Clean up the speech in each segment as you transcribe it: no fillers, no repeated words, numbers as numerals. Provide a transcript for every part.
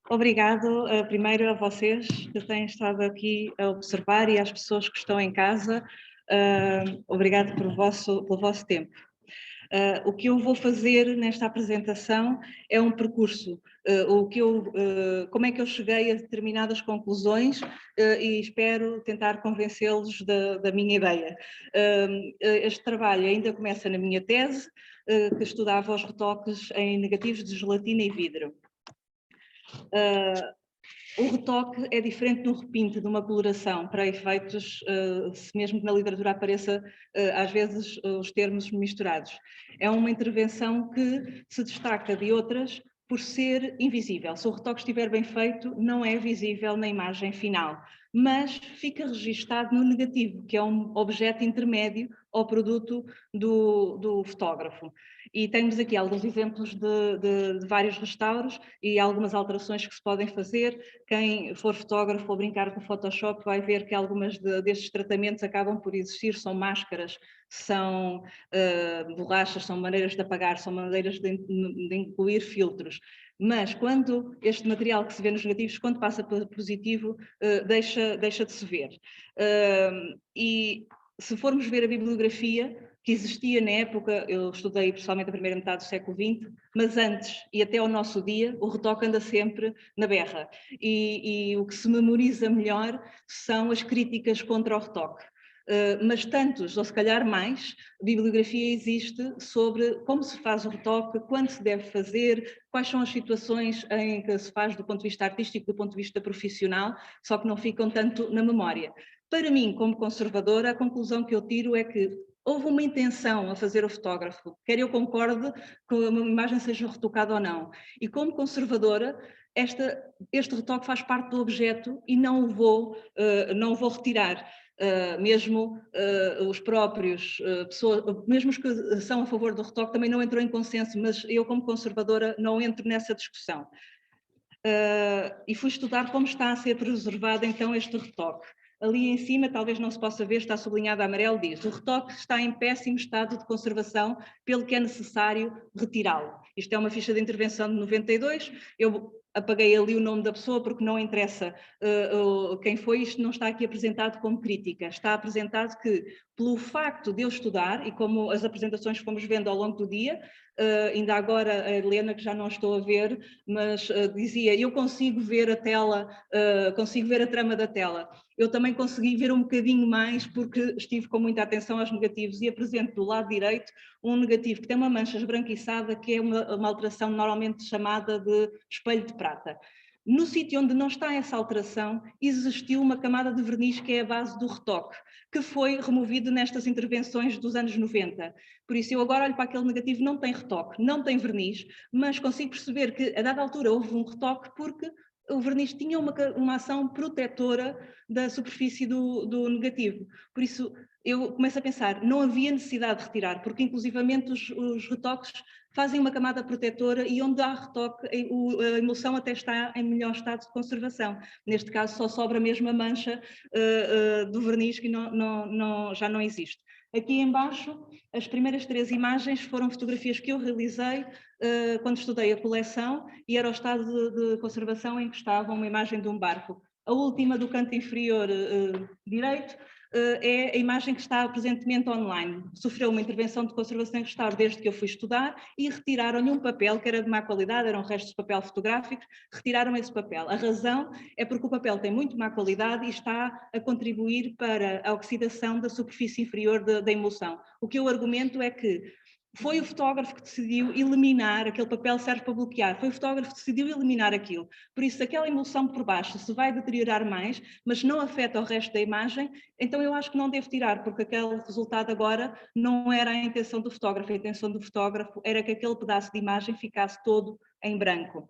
Obrigado, primeiro a vocês que têm estado aqui a observar e às pessoas que estão em casa. Obrigado pelo vosso tempo. O que eu vou fazer nesta apresentação é um percurso, como é que eu cheguei a determinadas conclusões e espero tentar convencê-los da minha ideia. Este trabalho ainda começa na minha tese, que estudava os retoques em negativos de gelatina e vidro. O retoque é diferente de um repinte, de uma coloração, para efeitos, se mesmo que na literatura apareça às vezes os termos misturados. É uma intervenção que se destaca de outras por ser invisível. Se o retoque estiver bem feito, não é visível na imagem final, mas fica registado no negativo, que é um objeto intermédio ao produto do fotógrafo. E temos aqui alguns exemplos de vários restauros e algumas alterações que se podem fazer. Quem for fotógrafo ou brincar com o Photoshop vai ver que algumas destes tratamentos acabam por existir, são máscaras, são borrachas, são maneiras de apagar, são maneiras de incluir filtros. Mas quando este material que se vê nos negativos, quando passa para positivo, deixa de se ver. E se formos ver a bibliografia que existia na época, eu estudei pessoalmente a primeira metade do século XX, mas antes e até ao nosso dia, o retoque anda sempre na berra. E o que se memoriza melhor são as críticas contra o retoque. Mas tantos, ou se calhar mais, bibliografia existe sobre como se faz o retoque, quando se deve fazer, quais são as situações em que se faz do ponto de vista artístico, do ponto de vista profissional, só que não ficam tanto na memória. Para mim, como conservadora, a conclusão que eu tiro é que houve uma intenção a fazer o fotógrafo, quer eu concorde que uma imagem seja retocada ou não. E como conservadora, este retoque faz parte do objeto e não o vou retirar. Mesmo os próprios pessoas, mesmo os que são a favor do retoque, também não entrou em consenso, mas eu, como conservadora, não entro nessa discussão. E fui estudar como está a ser preservado então este retoque. Ali em cima, talvez não se possa ver, está sublinhado a amarelo, diz: o retoque está em péssimo estado de conservação, pelo que é necessário retirá-lo. Isto é uma ficha de intervenção de 92, eu apaguei ali o nome da pessoa porque não interessa quem foi, isto não está aqui apresentado como crítica, está apresentado que, pelo facto de eu estudar, e como as apresentações que fomos vendo ao longo do dia, ainda agora a Helena, que já não estou a ver, mas dizia, eu consigo ver a tela, consigo ver a trama da tela. Eu também consegui ver um bocadinho mais porque estive com muita atenção aos negativos e apresento do lado direito um negativo que tem uma mancha esbranquiçada, que é uma alteração normalmente chamada de espelho de prata. No sítio onde não está essa alteração, existiu uma camada de verniz que é a base do retoque, que foi removido nestas intervenções dos anos 90. Por isso, eu agora olho para aquele negativo, não tem retoque, não tem verniz, mas consigo perceber que a dada altura houve um retoque porque o verniz tinha uma ação protetora da superfície do negativo. Por isso, eu começo a pensar, não havia necessidade de retirar, porque inclusivamente os retoques fazem uma camada protetora e onde há retoque, a emulsão até está em melhor estado de conservação. Neste caso, só sobra mesmo a mancha do verniz que já não existe. Aqui embaixo, as primeiras 3 imagens foram fotografias que eu realizei quando estudei a coleção e era o estado de conservação em que estava uma imagem de um barco. A última do canto inferior direito é a imagem que está presentemente online. Sofreu uma intervenção de conservação e restauro desde que eu fui estudar e retiraram-lhe um papel que era de má qualidade, eram restos de papel fotográficos, retiraram esse papel. A razão é porque o papel tem muito má qualidade e está a contribuir para a oxidação da superfície inferior da emulsão. O que eu argumento é que foi o fotógrafo que decidiu eliminar, aquele papel serve para bloquear, foi o fotógrafo que decidiu eliminar aquilo. Por isso, aquela emulsão por baixo se vai deteriorar mais, mas não afeta o resto da imagem, então eu acho que não devo tirar, porque aquele resultado agora não era a intenção do fotógrafo, a intenção do fotógrafo era que aquele pedaço de imagem ficasse todo em branco.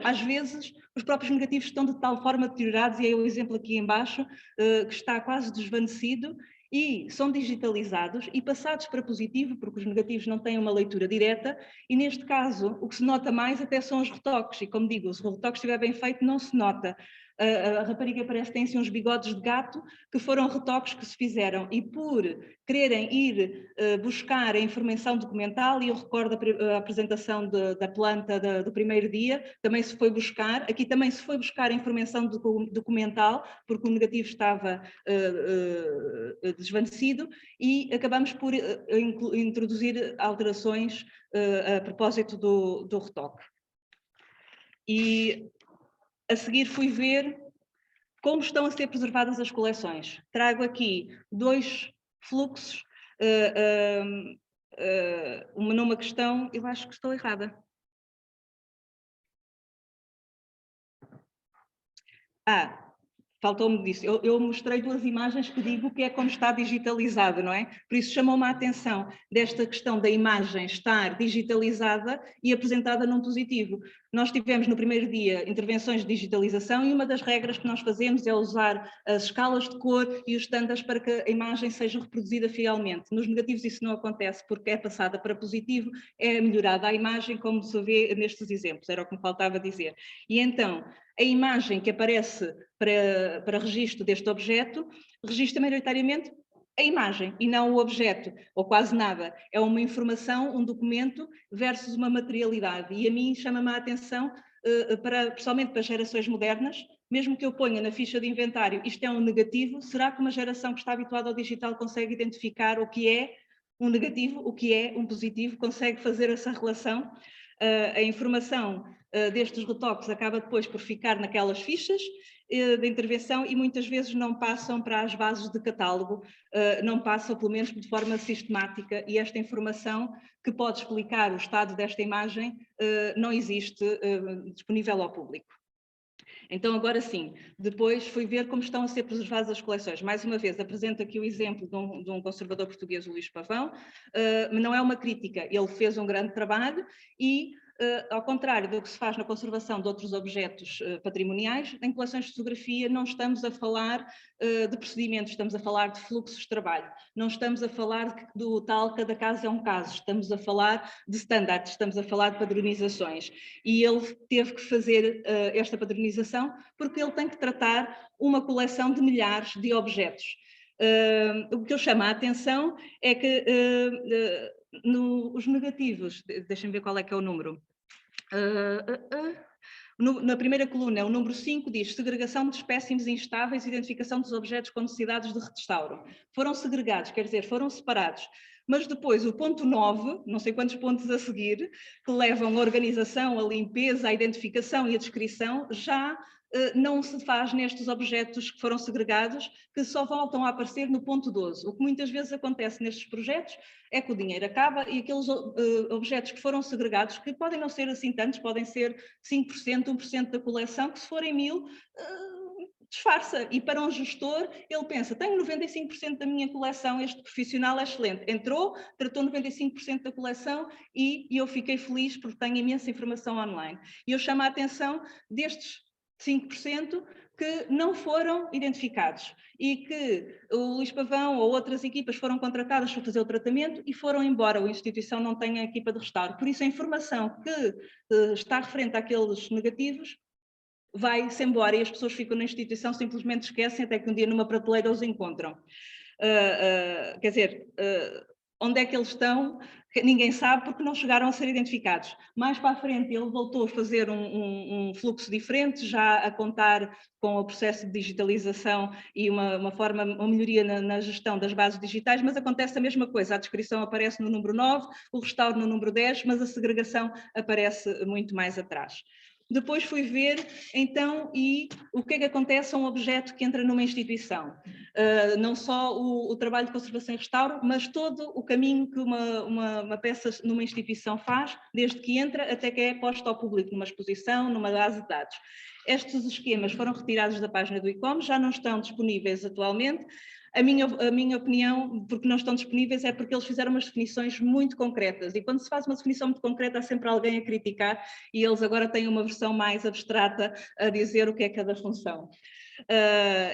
Às vezes, os próprios negativos estão de tal forma deteriorados, e é o exemplo aqui em baixo, que está quase desvanecido, e são digitalizados e passados para positivo, porque os negativos não têm uma leitura direta, e neste caso o que se nota mais até são os retoques, e como digo, se o retoque estiver bem feito não se nota. a rapariga parece que tem assim uns bigodes de gato, que foram retoques que se fizeram, e por quererem ir buscar a informação documental, e eu recordo a apresentação da planta do primeiro dia, também se foi buscar, aqui também se foi buscar a informação documental, porque o negativo estava desvanecido, e acabamos por introduzir alterações a propósito do retoque. E a seguir fui ver como estão a ser preservadas as coleções. Trago aqui 2 fluxos, numa questão, eu acho que estou errada. Faltou-me disso. Eu mostrei 2 imagens que digo que é como está digitalizado, não é? Por isso chamou-me a atenção desta questão da imagem estar digitalizada e apresentada num positivo. Nós tivemos no primeiro dia intervenções de digitalização, e uma das regras que nós fazemos é usar as escalas de cor e os estándares para que a imagem seja reproduzida fielmente. Nos negativos isso não acontece, porque é passada para positivo, é melhorada a imagem, como se vê nestes exemplos, era o que me faltava dizer. E então, a imagem que aparece para registro deste objeto registra maioritariamente a imagem e não o objeto, ou quase nada. É uma informação, um documento versus uma materialidade. E a mim chama-me a atenção, principalmente para gerações modernas, mesmo que eu ponha na ficha de inventário isto é um negativo, será que uma geração que está habituada ao digital consegue identificar o que é um negativo, o que é um positivo, consegue fazer essa relação? A informação destes retoques acaba depois por ficar naquelas fichas de intervenção, e muitas vezes não passam para as bases de catálogo, não passam pelo menos de forma sistemática, e esta informação que pode explicar o estado desta imagem não existe disponível ao público. Então, agora sim, depois fui ver como estão a ser preservadas as coleções. Mais uma vez, apresento aqui o exemplo de um conservador português, o Luís Pavão, mas não é uma crítica, ele fez um grande trabalho e, ao contrário do que se faz na conservação de outros objetos patrimoniais, em coleções de fotografia não estamos a falar de procedimentos, estamos a falar de fluxos de trabalho, não estamos a falar do tal, cada caso é um caso, estamos a falar de standards, estamos a falar de padronizações, e ele teve que fazer esta padronização porque ele tem que tratar uma coleção de milhares de objetos. O que eu chamo a atenção é que os negativos, deixem-me ver qual é que é o número. Na primeira coluna, o número 5 diz segregação de espécimes instáveis e identificação dos objetos com necessidades de restauro. Foram segregados, quer dizer, foram separados. Mas depois o ponto 9, não sei quantos pontos a seguir, que levam a organização, a limpeza, a identificação e a descrição, já não se faz nestes objetos que foram segregados, que só voltam a aparecer no ponto 12. O que muitas vezes acontece nestes projetos é que o dinheiro acaba e aqueles objetos que foram segregados, que podem não ser assim tantos, podem ser 5%, 1% da coleção, que se forem 1000, disfarça. E para um gestor, ele pensa, tenho 95% da minha coleção, este profissional é excelente. Entrou, tratou 95% da coleção e eu fiquei feliz porque tenho imensa informação online. E eu chamo a atenção destes 5% que não foram identificados e que o Luís Pavão ou outras equipas foram contratadas para fazer o tratamento e foram embora. A instituição não tem a equipa de restauro. Por isso, a informação que está referente àqueles negativos vai-se embora e as pessoas ficam na instituição, simplesmente esquecem, até que um dia numa prateleira os encontram. Quer dizer, onde é que eles estão? Ninguém sabe, porque não chegaram a ser identificados. Mais para a frente ele voltou a fazer um fluxo diferente, já a contar com o processo de digitalização e uma melhoria na gestão das bases digitais, mas acontece a mesma coisa, a descrição aparece no número 9, o restauro no número 10, mas a segregação aparece muito mais atrás. Depois fui ver, então, e o que é que acontece a um objeto que entra numa instituição. Não só o trabalho de conservação e restauro, mas todo o caminho que uma peça numa instituição faz, desde que entra até que é posta ao público, numa exposição, numa base de dados. Estes esquemas foram retirados da página do ICOM, já não estão disponíveis atualmente. A minha opinião, porque não estão disponíveis, é porque eles fizeram umas definições muito concretas, e quando se faz uma definição muito concreta há sempre alguém a criticar, e eles agora têm uma versão mais abstrata a dizer o que é cada função.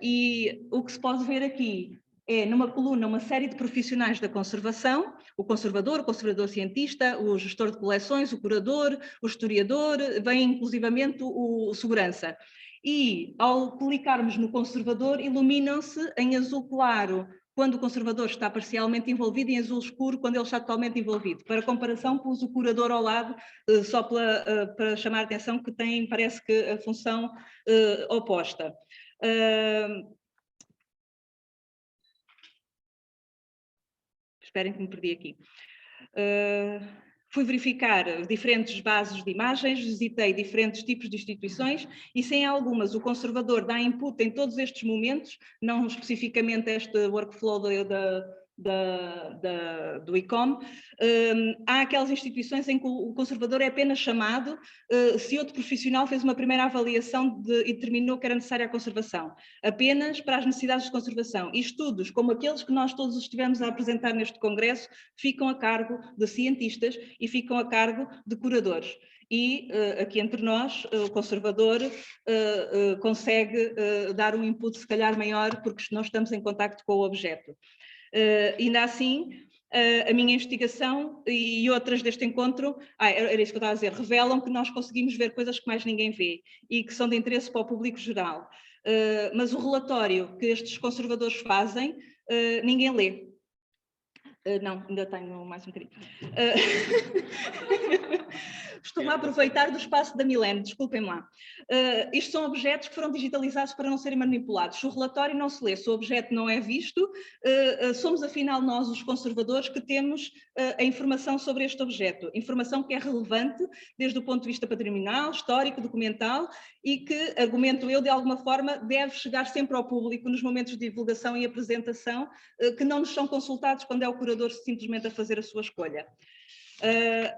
E o que se pode ver aqui é, numa coluna, uma série de profissionais da conservação, o conservador cientista, o gestor de coleções, o curador, o historiador, vem inclusivamente o segurança. E, ao clicarmos no conservador, iluminam-se em azul claro quando o conservador está parcialmente envolvido, e em azul escuro quando ele está totalmente envolvido. Para comparação, pus o curador ao lado, só para chamar a atenção que tem, parece que, a função oposta. Esperem que me perdi aqui. Fui verificar diferentes bases de imagens, visitei diferentes tipos de instituições e, sem algumas, o conservador dá input em todos estes momentos, não especificamente este workflow do ICOM. Há aquelas instituições em que o conservador é apenas chamado se outro profissional fez uma primeira avaliação e determinou que era necessária a conservação, apenas para as necessidades de conservação. E estudos como aqueles que nós todos estivemos a apresentar neste congresso ficam a cargo de cientistas e ficam a cargo de curadores. E aqui entre nós, o conservador consegue dar um input se calhar maior, porque não estamos em contacto com o objeto. Ainda assim, a minha investigação e outras deste encontro, era isso que eu estava a dizer, revelam que nós conseguimos ver coisas que mais ninguém vê e que são de interesse para o público geral. Mas o relatório que estes conservadores fazem, ninguém lê. Não, ainda tenho mais um bocadinho. Estou-me a aproveitar do espaço da Milene, desculpem-me lá. Isto são objetos que foram digitalizados para não serem manipulados. Se o relatório não se lê, se o objeto não é visto, somos afinal nós, os conservadores, que temos a informação sobre este objeto. Informação que é relevante desde o ponto de vista patrimonial, histórico, documental e que, argumento eu, de alguma forma, deve chegar sempre ao público nos momentos de divulgação e apresentação, que não nos são consultados quando é o curador simplesmente a fazer a sua escolha.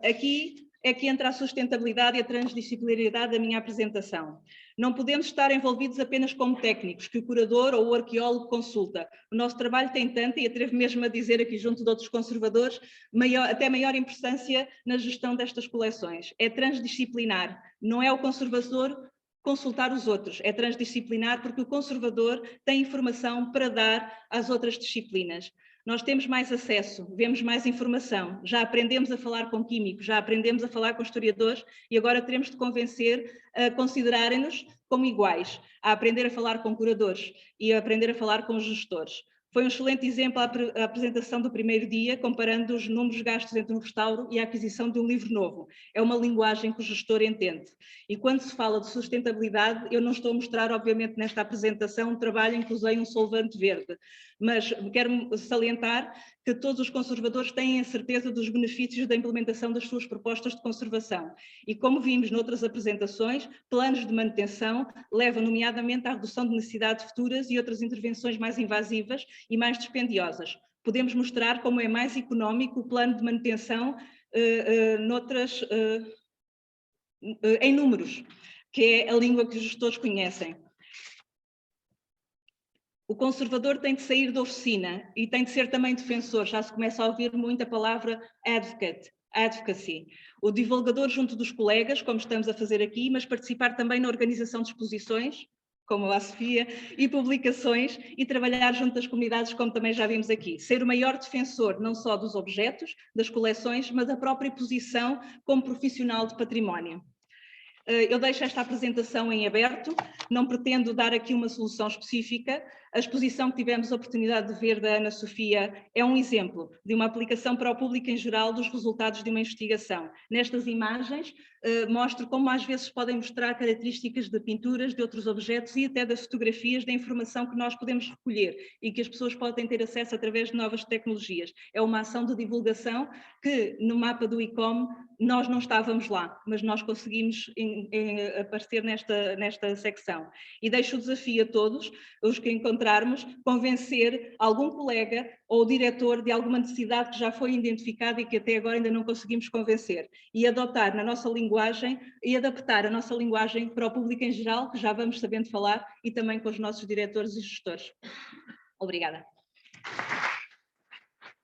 Aqui é que entra a sustentabilidade e a transdisciplinaridade da minha apresentação. Não podemos estar envolvidos apenas como técnicos, que o curador ou o arqueólogo consulta. O nosso trabalho tem tanta, e atrevo mesmo a dizer aqui junto de outros conservadores, até maior importância na gestão destas coleções. É transdisciplinar, não é o conservador consultar os outros, é transdisciplinar porque o conservador tem informação para dar às outras disciplinas. Nós temos mais acesso, vemos mais informação, já aprendemos a falar com químicos, já aprendemos a falar com historiadores e agora teremos de convencer a considerarem-nos como iguais, a aprender a falar com curadores e a aprender a falar com gestores. Foi um excelente exemplo a apresentação do primeiro dia, comparando os números gastos entre um restauro e a aquisição de um livro novo. É uma linguagem que o gestor entende. E quando se fala de sustentabilidade, eu não estou a mostrar, obviamente, nesta apresentação, um trabalho em que usei um solvante verde, mas quero salientar que todos os conservadores têm a certeza dos benefícios da implementação das suas propostas de conservação. E como vimos noutras apresentações, planos de manutenção levam nomeadamente à redução de necessidades futuras e outras intervenções mais invasivas e mais dispendiosas. Podemos mostrar como é mais económico o plano de manutenção em números, que é a língua que os gestores conhecem. O conservador tem de sair da oficina e tem de ser também defensor. Já se começa a ouvir muito a palavra advocacy. O divulgador junto dos colegas, como estamos a fazer aqui, mas participar também na organização de exposições, como a Sofia, e publicações, e trabalhar junto das comunidades, como também já vimos aqui. Ser o maior defensor, não só dos objetos, das coleções, mas da própria posição como profissional de património. Eu deixo esta apresentação em aberto, não pretendo dar aqui uma solução específica. A exposição que tivemos a oportunidade de ver da Ana Sofia é um exemplo de uma aplicação para o público em geral dos resultados de uma investigação. Nestas imagens, mostro como às vezes podem mostrar características de pinturas, de outros objetos e até das fotografias da informação que nós podemos recolher e que as pessoas podem ter acesso através de novas tecnologias. É uma ação de divulgação que no mapa do ICOM nós não estávamos lá, mas nós conseguimos aparecer nesta secção. E deixo o desafio a todos, os que encontrarmos, convencer algum colega ou diretor de alguma necessidade que já foi identificada e que até agora ainda não conseguimos convencer, e adotar na nossa linguagem e adaptar a nossa linguagem para o público em geral, que já vamos sabendo falar, e também com os nossos diretores e gestores. Obrigada.